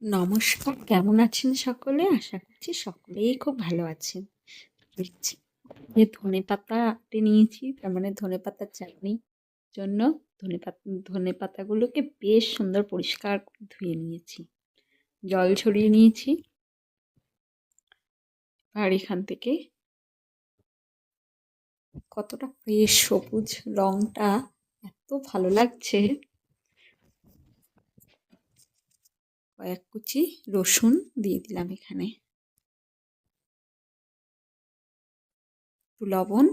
নমস্কার, কেমন আছেন সকলে? আশা করছি সকলেই খুব ভালো আছেন। দেখছি যে ধনেপাতাটি নিয়েছি, তার মানে ধনেপাতার চাটনির জন্য ধনেপাতাগুলোকে বেশ সুন্দর পরিষ্কার করে ধুয়ে নিয়েছি, জল ছড়িয়ে নিয়েছি। আর এখান থেকে কতটা ফ্রেশ সবুজ রঙটা এত ভালো লাগছে। কয়েক কুচি রসুন দিয়ে দিলাম এখানে, একটু লবণ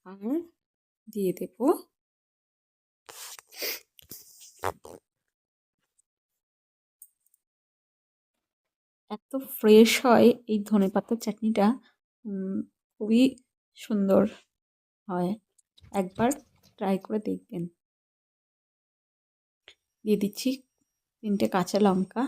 আর দিয়ে দেব এত ফ্রেশ হয় এই ধনেপাতার চাটনিটা, খুবই সুন্দর হয়, একবার ট্রাই করে দেখবেন। দিয়ে দিচ্ছি 3টে কাঁচা লঙ্কা,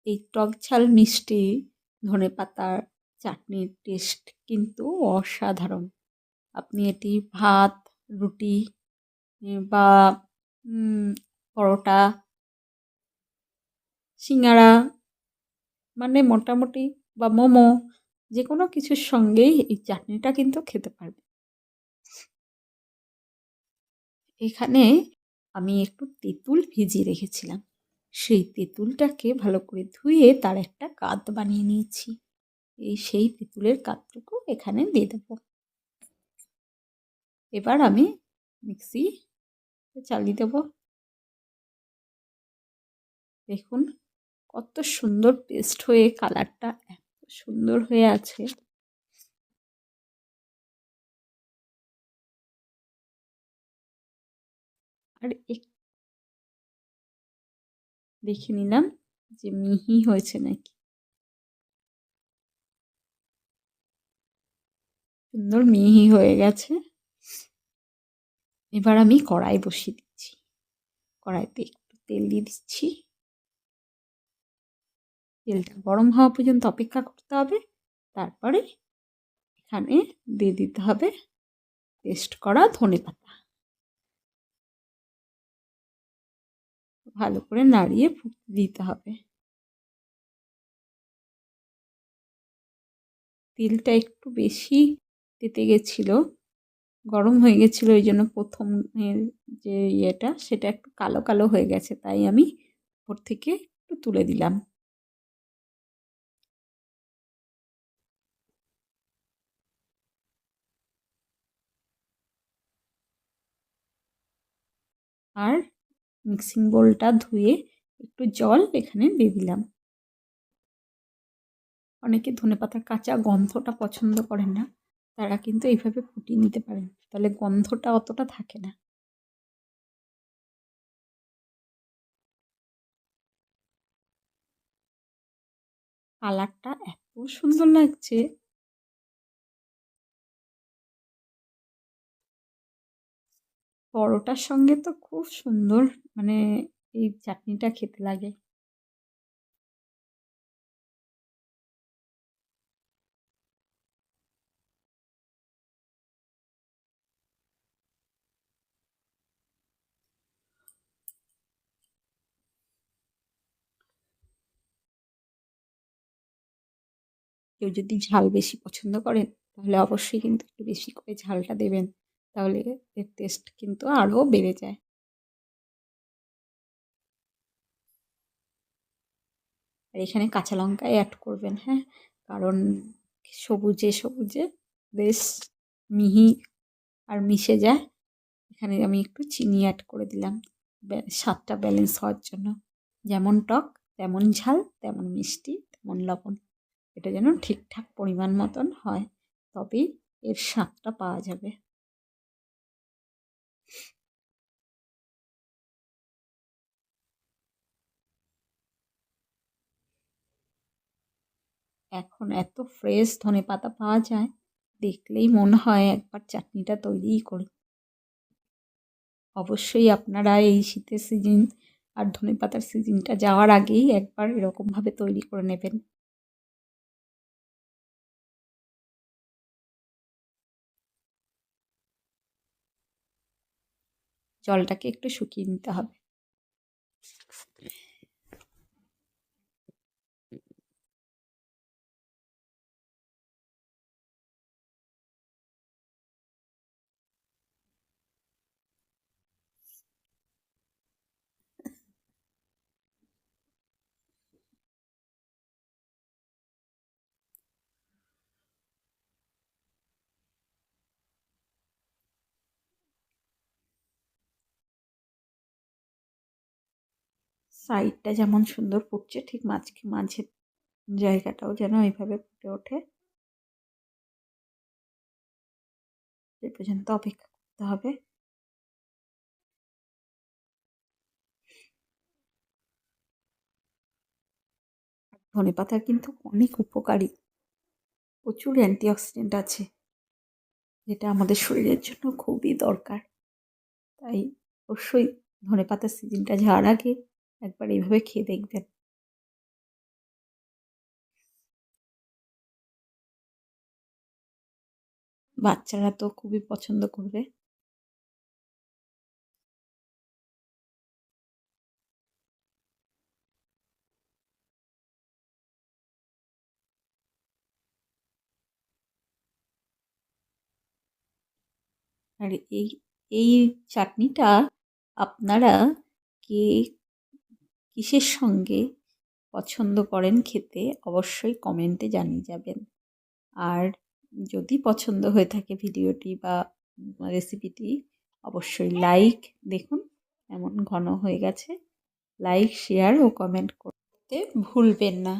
এই টক ঝাল মিষ্টি ধনেপাতার চাটনির টেস্ট কিন্তু অসাধারণ। আপনি এটি ভাত, রুটি বা পরোটা, সিঙ্গারা, মানে মোটামুটি, বা মোমো, যে কোনো কিছুর সঙ্গেই এই চাটনিটা কিন্তু খেতে পারবেন। এখানে আমি একটু তেঁতুল ভিজিয়ে রেখেছিলাম, সেই তেঁতুলটাকে ভালো করে ধুয়ে তার একটা কাত বানিয়ে নিয়েছি। সেই তেঁতুলের কাতটুকু এখানে দিয়ে দেবো। এবার আমি মিক্সি চালিয়ে দেব। দেখুন কত সুন্দর পেস্ট হয়ে কালারটা এত সুন্দর হয়ে আছে। আর দেখে নিলাম যে মিহি হয়েছে নাকি। সুন্দর মিহি হয়ে গেছে। এবার আমি কড়াই বসিয়ে দিচ্ছি, কড়াইতে একটু তেল দিয়ে দিচ্ছি। তেলটা গরম হওয়া পর্যন্ত অপেক্ষা করতে হবে। তারপরে এখানে দিয়ে দিতে হবে পেস্ট করা ধনেপাতা। ভালো করে নাড়িয়ে ফুটতে দিতে হবে। তেলটা একটু বেশি তেতে গেছিলো, গরম হয়ে গেছিলো, ওই জন্য প্রথমের যে সেটা একটু কালো কালো হয়ে গেছে, তাই আমি ওপর থেকে একটু তুলে দিলাম। আর মিক্সিং বোলটা ধুয়ে একটু জল এখানে দিয়ে দিলাম। অনেকে ধনেপাতার কাঁচা গন্ধটা পছন্দ করেন না, তারা কিন্তু এইভাবে ফুটিয়ে নিতে পারেন, তাহলে গন্ধটা অতটা থাকে না। কালারটা এত সুন্দর লাগছে, পরোটার সঙ্গে তো খুব সুন্দর, মানে এই চাটনিটা খেতে লাগে। কেউ যদি ঝাল বেশি পছন্দ করেন তাহলে অবশ্যই কিন্তু একটু বেশি করে ঝালটা দেবেন, তাহলে এর টেস্ট কিন্তু আরও বেড়ে যায়। আর এখানে কাঁচা লঙ্কা অ্যাড করবেন, হ্যাঁ, কারণ সবুজে সবুজে বেশ মিহি আর মিশে যায়। এখানে আমি একটু চিনি অ্যাড করে দিলাম স্বাদটা ব্যালেন্স হওয়ার জন্য। যেমন টক তেমন ঝাল, তেমন মিষ্টি তেমন লবণ, এটা যেন ঠিকঠাক পরিমাণ মতন হয়, তবেই এর স্বাদটা পাওয়া যাবে। এখন এত ফ্রেশ ধনেপাতা পাওয়া যায়, দেখলেই মনে হয় একবার চাটনিটা তৈরিই করি। অবশ্যই আপনারা এই শীতের সিজন আর ধনেপাতার সিজনটা যাওয়ার আগেই একবার এরকমভাবে তৈরি করে নেবেন। জলটাকে একটু শুকিয়ে নিতে হবে। সাইডটা যেমন সুন্দর ফুটছে ঠিক মাঝের জায়গাটাও যেন এইভাবে ফুটে ওঠে, সে পর্যন্ত অপেক্ষা করতে হবে। ধনেপাতার কিন্তু অনেক উপকারী, প্রচুর অ্যান্টিঅক্সিডেন্ট আছে, যেটা আমাদের শরীরের জন্য খুবই দরকার। তাই অবশ্যই ধনেপাতার সিজনটা যাওয়ার আগে একবার এইভাবে খেয়ে দেখবেন। বাচ্চারা তো খুবই পছন্দ করবে। আর এই এই চাটনিটা আপনারা কে কিসের সঙ্গে পছন্দ করেন খেতে অবশ্যই কমেন্টে জানিয়ে যাবেন। আর যদি পছন্দ হয়ে থাকে ভিডিওটি বা রেসিপিটি, অবশ্যই লাইক, দেখুন এমন ঘন হয়ে গেছে, লাইক, শেয়ার ও কমেন্ট করতে ভুলবেন না।